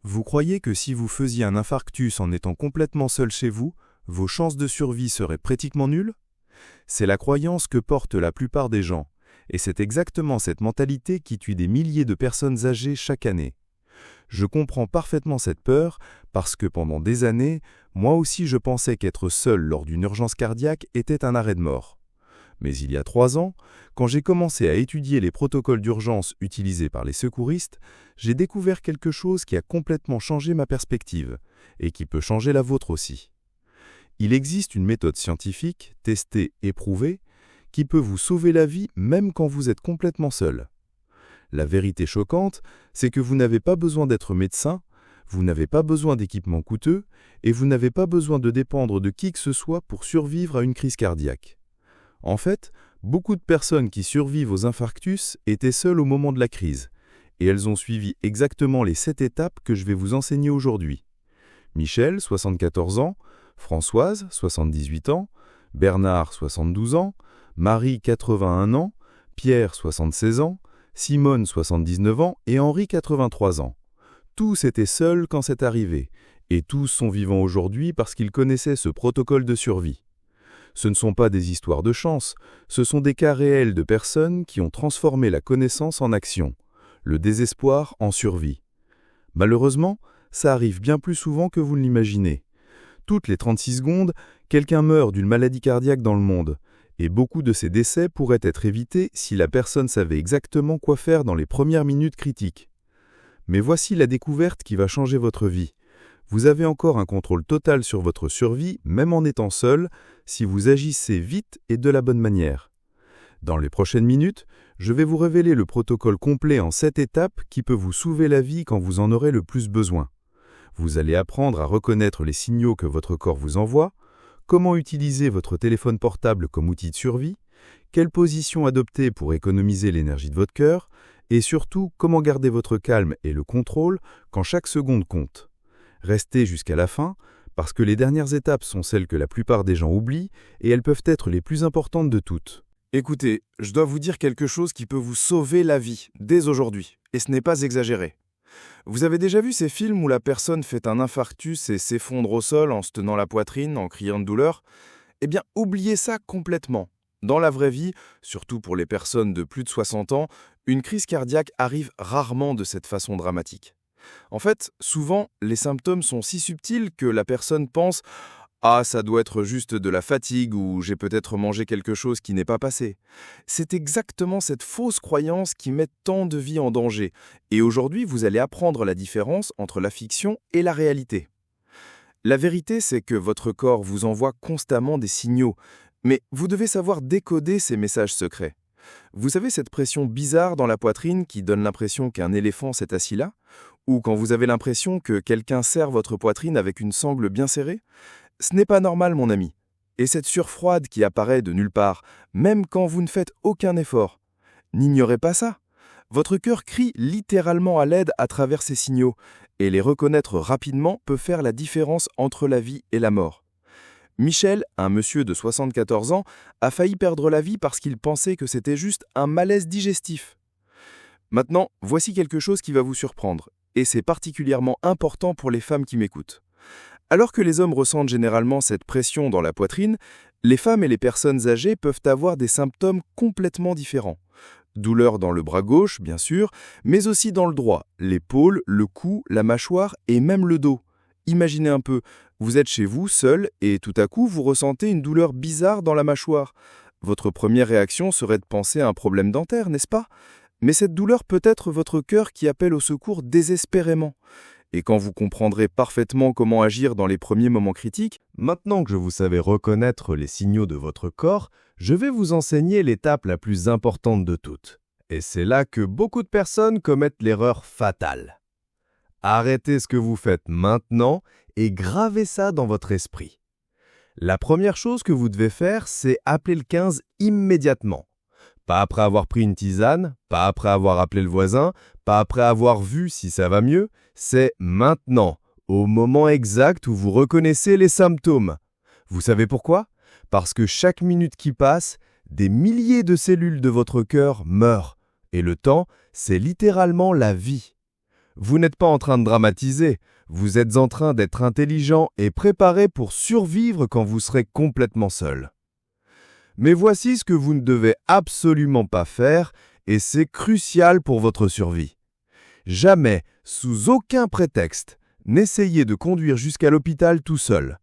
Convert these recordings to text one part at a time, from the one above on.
Vous croyez que si vous faisiez un infarctus en étant complètement seul chez vous, vos chances de survie seraient pratiquement nulles? C'est la croyance que portent la plupart des gens, et c'est exactement cette mentalité qui tue des milliers de personnes âgées chaque année. Je comprends parfaitement cette peur parce que pendant des années, moi aussi je pensais qu'être seul lors d'une urgence cardiaque était un arrêt de mort. Mais il y a 3 ans, quand j'ai commencé à étudier les protocoles d'urgence utilisés par les secouristes, j'ai découvert quelque chose qui a complètement changé ma perspective, et qui peut changer la vôtre aussi. Il existe une méthode scientifique, testée et prouvée, qui peut vous sauver la vie même quand vous êtes complètement seul. La vérité choquante, c'est que vous n'avez pas besoin d'être médecin, vous n'avez pas besoin d'équipements coûteux, et vous n'avez pas besoin de dépendre de qui que ce soit pour survivre à une crise cardiaque. En fait, beaucoup de personnes qui survivent aux infarctus étaient seules au moment de la crise, et elles ont suivi exactement les 7 étapes que je vais vous enseigner aujourd'hui. Michel, 74 ans, Françoise, 78 ans, Bernard, 72 ans, Marie, 81 ans, Pierre, 76 ans, Simone, 79 ans et Henri, 83 ans. Tous étaient seuls quand c'est arrivé, et tous sont vivants aujourd'hui parce qu'ils connaissaient ce protocole de survie. Ce ne sont pas des histoires de chance, ce sont des cas réels de personnes qui ont transformé la connaissance en action, le désespoir en survie. Malheureusement, ça arrive bien plus souvent que vous ne l'imaginez. Toutes les 36 secondes, quelqu'un meurt d'une maladie cardiaque dans le monde, et beaucoup de ces décès pourraient être évités si la personne savait exactement quoi faire dans les premières minutes critiques. Mais voici la découverte qui va changer votre vie. Vous avez encore un contrôle total sur votre survie, même en étant seul, si vous agissez vite et de la bonne manière. Dans les prochaines minutes, je vais vous révéler le protocole complet en 7 étapes qui peut vous sauver la vie quand vous en aurez le plus besoin. Vous allez apprendre à reconnaître les signaux que votre corps vous envoie, comment utiliser votre téléphone portable comme outil de survie, quelle position adopter pour économiser l'énergie de votre cœur, et surtout comment garder votre calme et le contrôle quand chaque seconde compte. Restez jusqu'à la fin, parce que les dernières étapes sont celles que la plupart des gens oublient, et elles peuvent être les plus importantes de toutes. Écoutez, je dois vous dire quelque chose qui peut vous sauver la vie, dès aujourd'hui, et ce n'est pas exagéré. Vous avez déjà vu ces films où la personne fait un infarctus et s'effondre au sol en se tenant la poitrine, en criant de douleur? Eh bien, oubliez ça complètement. Dans la vraie vie, surtout pour les personnes de plus de 60 ans, une crise cardiaque arrive rarement de cette façon dramatique. En fait, souvent, les symptômes sont si subtils que la personne pense « Ah, ça doit être juste de la fatigue ou j'ai peut-être mangé quelque chose qui n'est pas passé ». C'est exactement cette fausse croyance qui met tant de vies en danger. Et aujourd'hui, vous allez apprendre la différence entre la fiction et la réalité. La vérité, c'est que votre corps vous envoie constamment des signaux, mais vous devez savoir décoder ces messages secrets. Vous savez cette pression bizarre dans la poitrine qui donne l'impression qu'un éléphant s'est assis là? Ou quand vous avez l'impression que quelqu'un serre votre poitrine avec une sangle bien serrée? Ce n'est pas normal, mon ami. Et cette sueur froide qui apparaît de nulle part, même quand vous ne faites aucun effort. N'ignorez pas ça. Votre cœur crie littéralement à l'aide à travers ces signaux, et les reconnaître rapidement peut faire la différence entre la vie et la mort. Michel, un monsieur de 74 ans, a failli perdre la vie parce qu'il pensait que c'était juste un malaise digestif. Maintenant, voici quelque chose qui va vous surprendre, et c'est particulièrement important pour les femmes qui m'écoutent. Alors que les hommes ressentent généralement cette pression dans la poitrine, les femmes et les personnes âgées peuvent avoir des symptômes complètement différents. Douleur dans le bras gauche, bien sûr, mais aussi dans le droit, l'épaule, le cou, la mâchoire et même le dos. Imaginez un peu, vous êtes chez vous, seul, et tout à coup, vous ressentez une douleur bizarre dans la mâchoire. Votre première réaction serait de penser à un problème dentaire, n'est-ce pas? Mais cette douleur peut être votre cœur qui appelle au secours désespérément. Et quand vous comprendrez parfaitement comment agir dans les premiers moments critiques, Maintenant que vous savez reconnaître les signaux de votre corps, je vais vous enseigner l'étape la plus importante de toutes. Et c'est là que beaucoup de personnes commettent l'erreur fatale. Arrêtez ce que vous faites maintenant et gravez ça dans votre esprit. La première chose que vous devez faire, c'est appeler le 15 immédiatement. Pas après avoir pris une tisane, pas après avoir appelé le voisin, pas après avoir vu si ça va mieux, c'est maintenant, au moment exact où vous reconnaissez les symptômes. Vous savez pourquoi? Parce que chaque minute qui passe, des milliers de cellules de votre cœur meurent. Et le temps, c'est littéralement la vie. Vous n'êtes pas en train de dramatiser, vous êtes en train d'être intelligent et préparé pour survivre quand vous serez complètement seul. Mais voici ce que vous ne devez absolument pas faire, et c'est crucial pour votre survie. Jamais, sous aucun prétexte, n'essayez de conduire jusqu'à l'hôpital tout seul.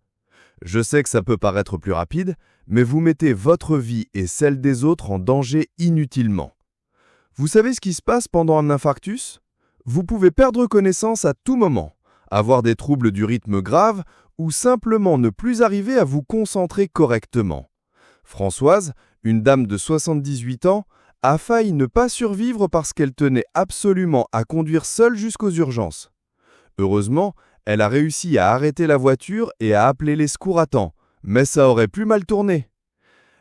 Je sais que ça peut paraître plus rapide, mais vous mettez votre vie et celle des autres en danger inutilement. Vous savez ce qui se passe pendant un infarctus ? Vous pouvez perdre connaissance à tout moment, avoir des troubles du rythme graves ou simplement ne plus arriver à vous concentrer correctement. Françoise, une dame de 78 ans, a failli ne pas survivre parce qu'elle tenait absolument à conduire seule jusqu'aux urgences. Heureusement, elle a réussi à arrêter la voiture et à appeler les secours à temps, mais ça aurait pu mal tourner.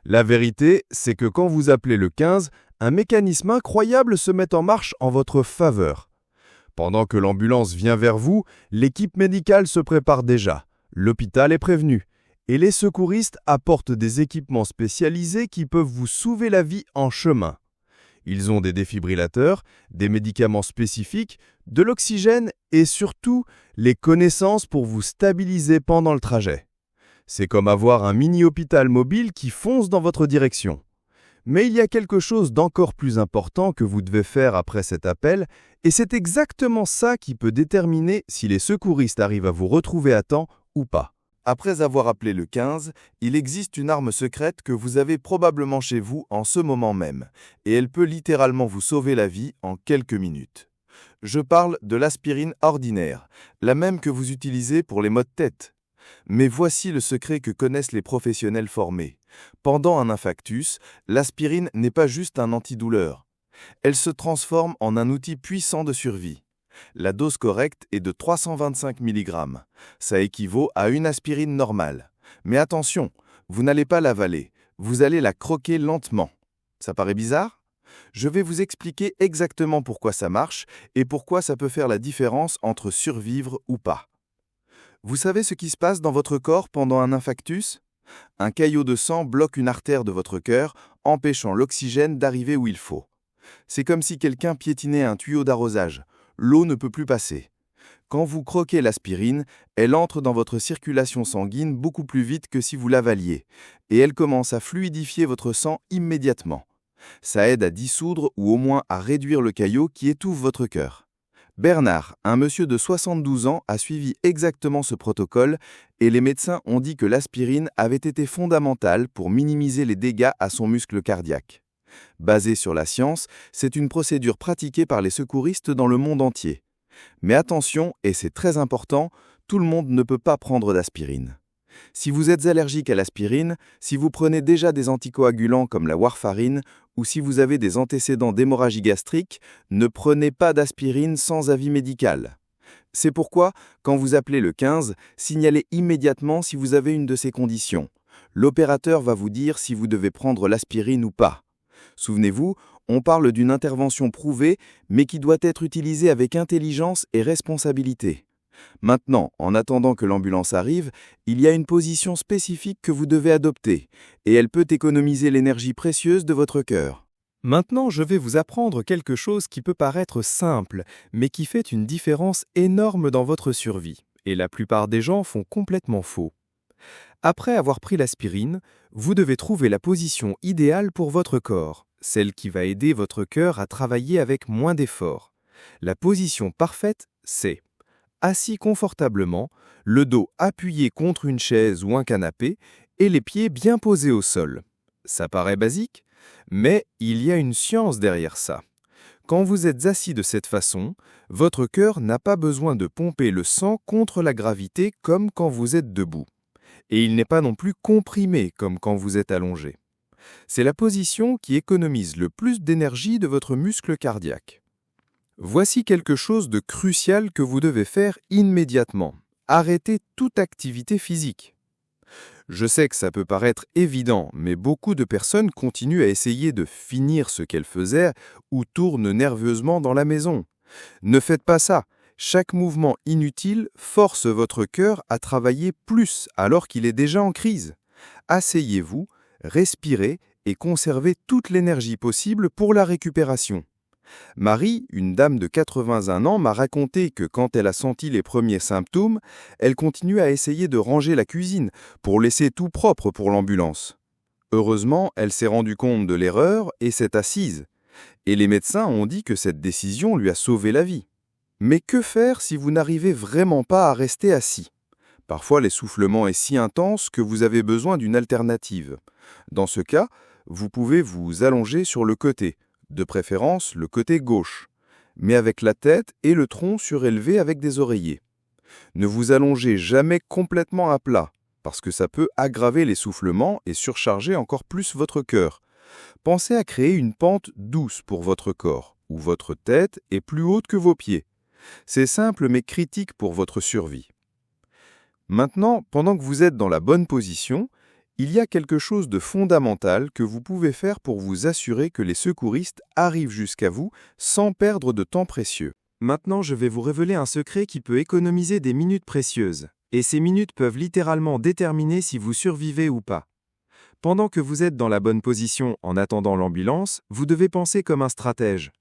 La vérité, c'est que quand vous appelez le 15, un mécanisme incroyable se met en marche en votre faveur. Pendant que l'ambulance vient vers vous, l'équipe médicale se prépare déjà, l'hôpital est prévenu, et les secouristes apportent des équipements spécialisés qui peuvent vous sauver la vie en chemin. Ils ont des défibrillateurs, des médicaments spécifiques, de l'oxygène et surtout les connaissances pour vous stabiliser pendant le trajet. C'est comme avoir un mini-hôpital mobile qui fonce dans votre direction. Mais il y a quelque chose d'encore plus important que vous devez faire après cet appel, et c'est exactement ça qui peut déterminer si les secouristes arrivent à vous retrouver à temps ou pas. Après avoir appelé le 15, il existe une arme secrète que vous avez probablement chez vous en ce moment même, et elle peut littéralement vous sauver la vie en quelques minutes. Je parle de l'aspirine ordinaire, la même que vous utilisez pour les maux de tête. Mais voici le secret que connaissent les professionnels formés. Pendant un infarctus, l'aspirine n'est pas juste un antidouleur. Elle se transforme en un outil puissant de survie. La dose correcte est de 325 mg. Ça équivaut à une aspirine normale. Mais attention, vous n'allez pas l'avaler, vous allez la croquer lentement. Ça paraît bizarre ? Je vais vous expliquer exactement pourquoi ça marche et pourquoi ça peut faire la différence entre survivre ou pas. Vous savez ce qui se passe dans votre corps pendant un infarctus ? Un caillot de sang bloque une artère de votre cœur, empêchant l'oxygène d'arriver où il faut. C'est comme si quelqu'un piétinait un tuyau d'arrosage. L'eau ne peut plus passer. Quand vous croquez l'aspirine, elle entre dans votre circulation sanguine beaucoup plus vite que si vous l'avaliez, et elle commence à fluidifier votre sang immédiatement. Ça aide à dissoudre ou au moins à réduire le caillot qui étouffe votre cœur. Bernard, un monsieur de 72 ans, a suivi exactement ce protocole et les médecins ont dit que l'aspirine avait été fondamentale pour minimiser les dégâts à son muscle cardiaque. Basée sur la science, c'est une procédure pratiquée par les secouristes dans le monde entier. Mais attention, et c'est très important, tout le monde ne peut pas prendre d'aspirine. Si vous êtes allergique à l'aspirine, si vous prenez déjà des anticoagulants comme la warfarine ou si vous avez des antécédents d'hémorragie gastrique, ne prenez pas d'aspirine sans avis médical. C'est pourquoi, quand vous appelez le 15, signalez immédiatement si vous avez une de ces conditions. L'opérateur va vous dire si vous devez prendre l'aspirine ou pas. Souvenez-vous, on parle d'une intervention prouvée, mais qui doit être utilisée avec intelligence et responsabilité. Maintenant, en attendant que l'ambulance arrive, il y a une position spécifique que vous devez adopter, et elle peut économiser l'énergie précieuse de votre cœur. Maintenant, je vais vous apprendre quelque chose qui peut paraître simple, mais qui fait une différence énorme dans votre survie, et la plupart des gens font complètement faux. Après avoir pris l'aspirine, vous devez trouver la position idéale pour votre corps, celle qui va aider votre cœur à travailler avec moins d'efforts. La position parfaite, c'est assis confortablement, le dos appuyé contre une chaise ou un canapé et les pieds bien posés au sol. Ça paraît basique, mais il y a une science derrière ça. Quand vous êtes assis de cette façon, votre cœur n'a pas besoin de pomper le sang contre la gravité comme quand vous êtes debout. Et il n'est pas non plus comprimé comme quand vous êtes allongé. C'est la position qui économise le plus d'énergie de votre muscle cardiaque. Voici quelque chose de crucial que vous devez faire immédiatement. Arrêtez toute activité physique. Je sais que ça peut paraître évident, mais beaucoup de personnes continuent à essayer de finir ce qu'elles faisaient ou tournent nerveusement dans la maison. Ne faites pas ça. Chaque mouvement inutile force votre cœur à travailler plus alors qu'il est déjà en crise. Asseyez-vous, respirez et conservez toute l'énergie possible pour la récupération. Marie, une dame de 81 ans, m'a raconté que quand elle a senti les premiers symptômes, elle continue à essayer de ranger la cuisine pour laisser tout propre pour l'ambulance. Heureusement, elle s'est rendue compte de l'erreur et s'est assise. Et les médecins ont dit que cette décision lui a sauvé la vie. Mais que faire si vous n'arrivez vraiment pas à rester assis? Parfois, l'essoufflement est si intense que vous avez besoin d'une alternative. Dans ce cas, vous pouvez vous allonger sur le côté, de préférence le côté gauche, mais avec la tête et le tronc surélevés avec des oreillers. Ne vous allongez jamais complètement à plat, parce que ça peut aggraver l'essoufflement et surcharger encore plus votre cœur. Pensez à créer une pente douce pour votre corps, où votre tête est plus haute que vos pieds. C'est simple mais critique pour votre survie. Maintenant, pendant que vous êtes dans la bonne position, il y a quelque chose de fondamental que vous pouvez faire pour vous assurer que les secouristes arrivent jusqu'à vous sans perdre de temps précieux. Maintenant, je vais vous révéler un secret qui peut économiser des minutes précieuses. Et ces minutes peuvent littéralement déterminer si vous survivez ou pas. Pendant que vous êtes dans la bonne position en attendant l'ambulance, vous devez penser comme un stratège.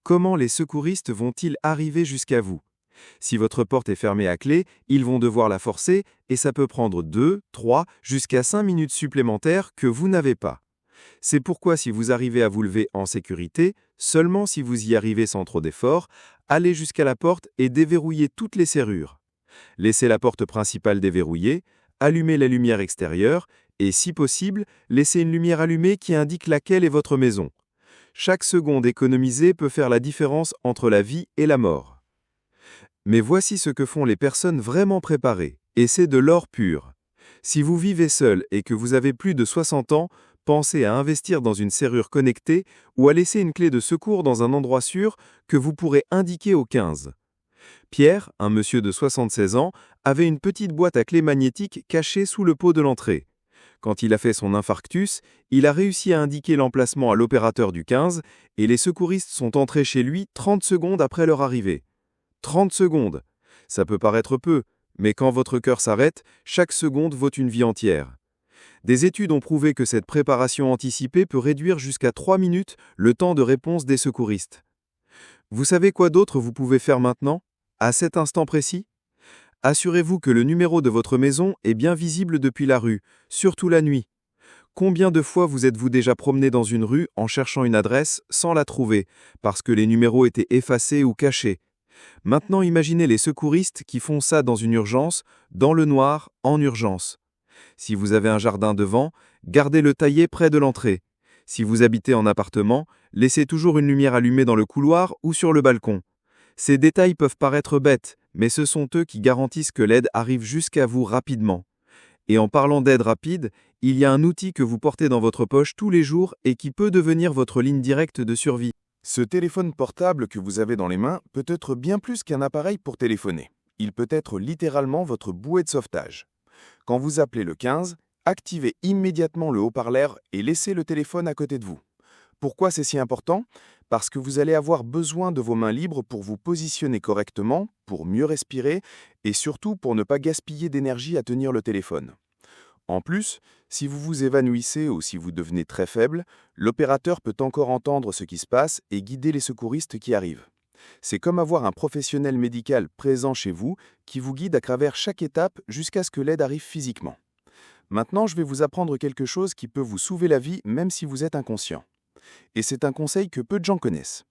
Comment les secouristes vont-ils arriver jusqu'à vous? Si votre porte est fermée à clé, ils vont devoir la forcer et ça peut prendre 2, 3, jusqu'à 5 minutes supplémentaires que vous n'avez pas. C'est pourquoi si vous arrivez à vous lever en sécurité, seulement si vous y arrivez sans trop d'efforts, allez jusqu'à la porte et déverrouillez toutes les serrures. Laissez la porte principale déverrouillée, allumez la lumière extérieure et, si possible, laissez une lumière allumée qui indique laquelle est votre maison. Chaque seconde économisée peut faire la différence entre la vie et la mort. Mais voici ce que font les personnes vraiment préparées, et c'est de l'or pur. Si vous vivez seul et que vous avez plus de 60 ans, pensez à investir dans une serrure connectée ou à laisser une clé de secours dans un endroit sûr que vous pourrez indiquer au 15. Pierre, un monsieur de 76 ans, avait une petite boîte à clé magnétique cachée sous le pot de l'entrée. Quand il a fait son infarctus, il a réussi à indiquer l'emplacement à l'opérateur du 15 et les secouristes sont entrés chez lui 30 secondes après leur arrivée. 30 secondes. Ça peut paraître peu, mais quand votre cœur s'arrête, chaque seconde vaut une vie entière. Des études ont prouvé que cette préparation anticipée peut réduire jusqu'à 3 minutes le temps de réponse des secouristes. Vous savez quoi d'autre vous pouvez faire maintenant, à cet instant précis? Assurez-vous que le numéro de votre maison est bien visible depuis la rue, surtout la nuit. Combien de fois vous êtes-vous déjà promené dans une rue en cherchant une adresse sans la trouver, parce que les numéros étaient effacés ou cachés? Maintenant, imaginez les secouristes qui font ça dans une urgence, dans le noir, en urgence. Si vous avez un jardin devant, gardez-le taillé près de l'entrée. Si vous habitez en appartement, laissez toujours une lumière allumée dans le couloir ou sur le balcon. Ces détails peuvent paraître bêtes, mais ce sont eux qui garantissent que l'aide arrive jusqu'à vous rapidement. Et en parlant d'aide rapide, il y a un outil que vous portez dans votre poche tous les jours et qui peut devenir votre ligne directe de survie. Ce téléphone portable que vous avez dans les mains peut être bien plus qu'un appareil pour téléphoner. Il peut être littéralement votre bouée de sauvetage. Quand vous appelez le 15, activez immédiatement le haut-parleur et laissez le téléphone à côté de vous. Pourquoi c'est si important? Parce que vous allez avoir besoin de vos mains libres pour vous positionner correctement, pour mieux respirer et surtout pour ne pas gaspiller d'énergie à tenir le téléphone. En plus, si vous vous évanouissez ou si vous devenez très faible, l'opérateur peut encore entendre ce qui se passe et guider les secouristes qui arrivent. C'est comme avoir un professionnel médical présent chez vous qui vous guide à travers chaque étape jusqu'à ce que l'aide arrive physiquement. Maintenant, je vais vous apprendre quelque chose qui peut vous sauver la vie même si vous êtes inconscient. Et c'est un conseil que peu de gens connaissent.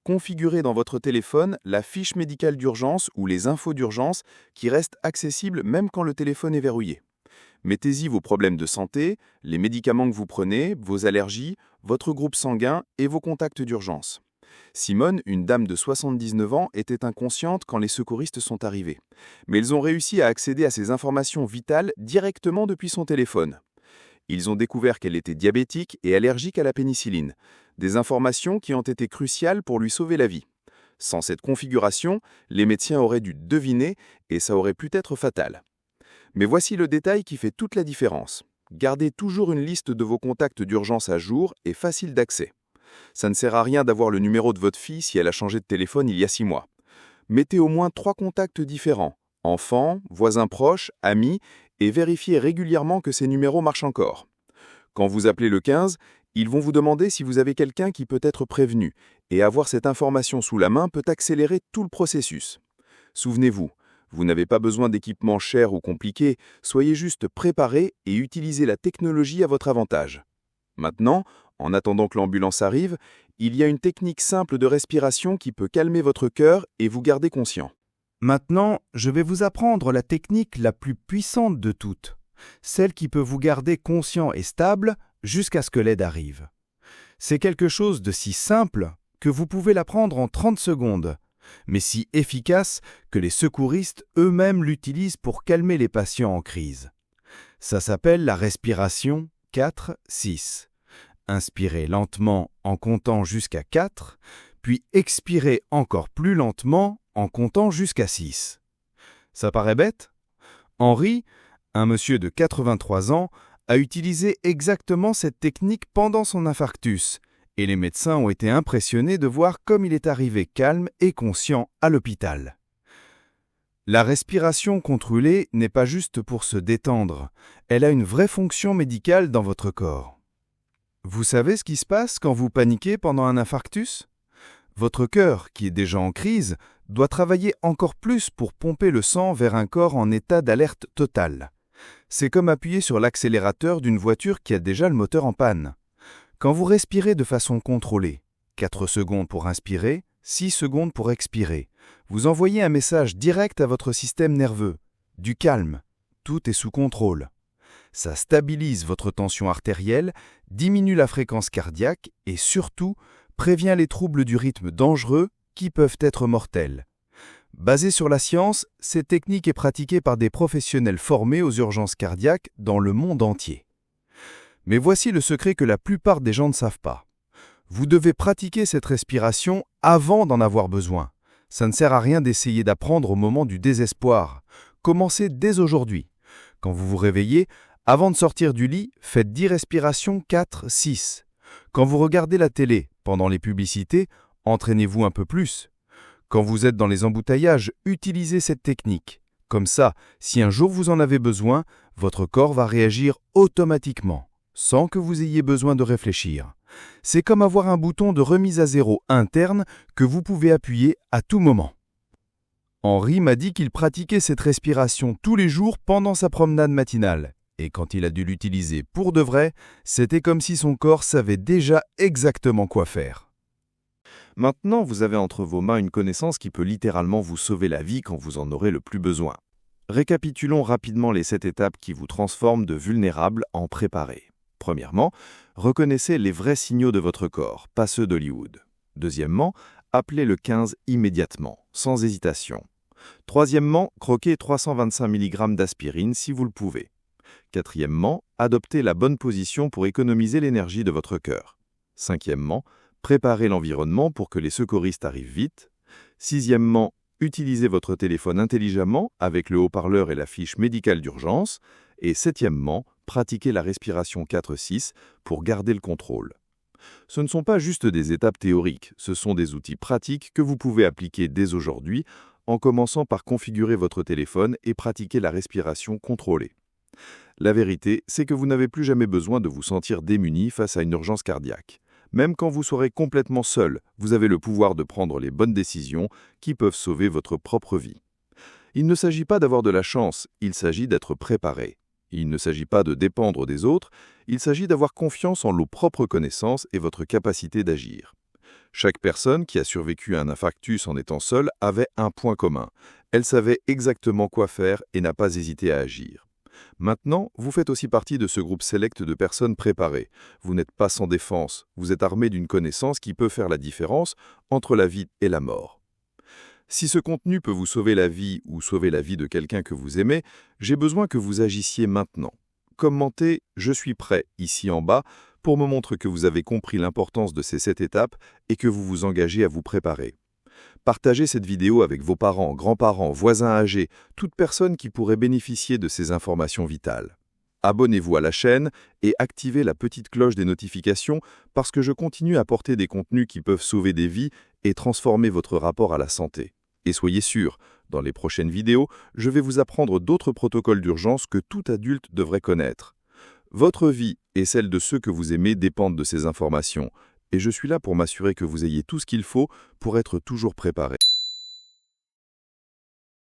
Configurez dans votre téléphone la fiche médicale d'urgence ou les infos d'urgence qui restent accessibles même quand le téléphone est verrouillé. Mettez-y vos problèmes de santé, les médicaments que vous prenez, vos allergies, votre groupe sanguin et vos contacts d'urgence. Simone, une dame de 79 ans, était inconsciente quand les secouristes sont arrivés. Mais ils ont réussi à accéder à ces informations vitales directement depuis son téléphone. Ils ont découvert qu'elle était diabétique et allergique à la pénicilline, des informations qui ont été cruciales pour lui sauver la vie. Sans cette configuration, les médecins auraient dû deviner et ça aurait pu être fatal. Mais voici le détail qui fait toute la différence. Gardez toujours une liste de vos contacts d'urgence à jour et facile d'accès. Ça ne sert à rien d'avoir le numéro de votre fille si elle a changé de téléphone il y a 6 mois. Mettez au moins 3 contacts différents, enfants, voisins proches, amis, et vérifiez régulièrement que ces numéros marchent encore. Quand vous appelez le 15, Ils vont vous demander si vous avez quelqu'un qui peut être prévenu, et avoir cette information sous la main peut accélérer tout le processus. Souvenez-vous, vous n'avez pas besoin d'équipements chers ou compliqués, soyez juste préparé et utilisez la technologie à votre avantage. Maintenant, en attendant que l'ambulance arrive, il y a une technique simple de respiration qui peut calmer votre cœur et vous garder conscient. Maintenant, je vais vous apprendre la technique la plus puissante de toutes, celle qui peut vous garder conscient et stable jusqu'à ce que l'aide arrive. C'est quelque chose de si simple que vous pouvez l'apprendre en 30 secondes, mais si efficace que les secouristes eux-mêmes l'utilisent pour calmer les patients en crise. Ça s'appelle la respiration 4-6. Inspirez lentement en comptant jusqu'à 4, puis expirez encore plus lentement en comptant jusqu'à 6. Ça paraît bête? Henri, un monsieur de 83 ans, a utilisé exactement cette technique pendant son infarctus, et les médecins ont été impressionnés de voir comme il est arrivé calme et conscient à l'hôpital. La respiration contrôlée n'est pas juste pour se détendre, elle a une vraie fonction médicale dans votre corps. Vous savez ce qui se passe quand vous paniquez pendant un infarctus? Votre cœur, qui est déjà en crise, doit travailler encore plus pour pomper le sang vers un corps en état d'alerte totale. C'est comme appuyer sur l'accélérateur d'une voiture qui a déjà le moteur en panne. Quand vous respirez de façon contrôlée, 4 secondes pour inspirer, 6 secondes pour expirer, vous envoyez un message direct à votre système nerveux. Du calme, tout est sous contrôle. Ça stabilise votre tension artérielle, diminue la fréquence cardiaque et surtout prévient les troubles du rythme dangereux qui peuvent être mortels. Basée sur la science, cette technique est pratiquée par des professionnels formés aux urgences cardiaques dans le monde entier. Mais voici le secret que la plupart des gens ne savent pas. Vous devez pratiquer cette respiration avant d'en avoir besoin. Ça ne sert à rien d'essayer d'apprendre au moment du désespoir. Commencez dès aujourd'hui. Quand vous vous réveillez, avant de sortir du lit, faites 10 respirations 4-6. Quand vous regardez la télé, pendant les publicités, entraînez-vous un peu plus. Quand vous êtes dans les embouteillages, utilisez cette technique. Comme ça, si un jour vous en avez besoin, votre corps va réagir automatiquement, sans que vous ayez besoin de réfléchir. C'est comme avoir un bouton de remise à zéro interne que vous pouvez appuyer à tout moment. Henri m'a dit qu'il pratiquait cette respiration tous les jours pendant sa promenade matinale. Et quand il a dû l'utiliser pour de vrai, c'était comme si son corps savait déjà exactement quoi faire. Maintenant, vous avez entre vos mains une connaissance qui peut littéralement vous sauver la vie quand vous en aurez le plus besoin. Récapitulons rapidement les 7 étapes qui vous transforment de vulnérable en préparé. Premièrement, reconnaissez les vrais signaux de votre corps, pas ceux d'Hollywood. Deuxièmement, appelez le 15 immédiatement, sans hésitation. Troisièmement, croquez 325 mg d'aspirine si vous le pouvez. Quatrièmement, adoptez la bonne position pour économiser l'énergie de votre cœur. Cinquièmement, préparez l'environnement pour que les secouristes arrivent vite. Sixièmement, utilisez votre téléphone intelligemment avec le haut-parleur et la fiche médicale d'urgence. Et septièmement, pratiquez la respiration 4-6 pour garder le contrôle. Ce ne sont pas juste des étapes théoriques, ce sont des outils pratiques que vous pouvez appliquer dès aujourd'hui en commençant par configurer votre téléphone et pratiquer la respiration contrôlée. La vérité, c'est que vous n'avez plus jamais besoin de vous sentir démuni face à une urgence cardiaque. Même quand vous serez complètement seul, vous avez le pouvoir de prendre les bonnes décisions qui peuvent sauver votre propre vie. Il ne s'agit pas d'avoir de la chance, il s'agit d'être préparé. Il ne s'agit pas de dépendre des autres, il s'agit d'avoir confiance en vos propres connaissances et votre capacité d'agir. Chaque personne qui a survécu à un infarctus en étant seule avait un point commun. Elle savait exactement quoi faire et n'a pas hésité à agir. Maintenant, vous faites aussi partie de ce groupe sélect de personnes préparées. Vous n'êtes pas sans défense, vous êtes armé d'une connaissance qui peut faire la différence entre la vie et la mort. Si ce contenu peut vous sauver la vie ou sauver la vie de quelqu'un que vous aimez, j'ai besoin que vous agissiez maintenant. Commentez « Je suis prêt » ici en bas pour me montrer que vous avez compris l'importance de ces 7 étapes et que vous vous engagez à vous préparer. Partagez cette vidéo avec vos parents, grands-parents, voisins âgés, toute personne qui pourrait bénéficier de ces informations vitales. Abonnez-vous à la chaîne et activez la petite cloche des notifications parce que je continue à porter des contenus qui peuvent sauver des vies et transformer votre rapport à la santé. Et soyez sûrs, dans les prochaines vidéos, je vais vous apprendre d'autres protocoles d'urgence que tout adulte devrait connaître. Votre vie et celles de ceux que vous aimez dépendent de ces informations. Et je suis là pour m'assurer que vous ayez tout ce qu'il faut pour être toujours préparé.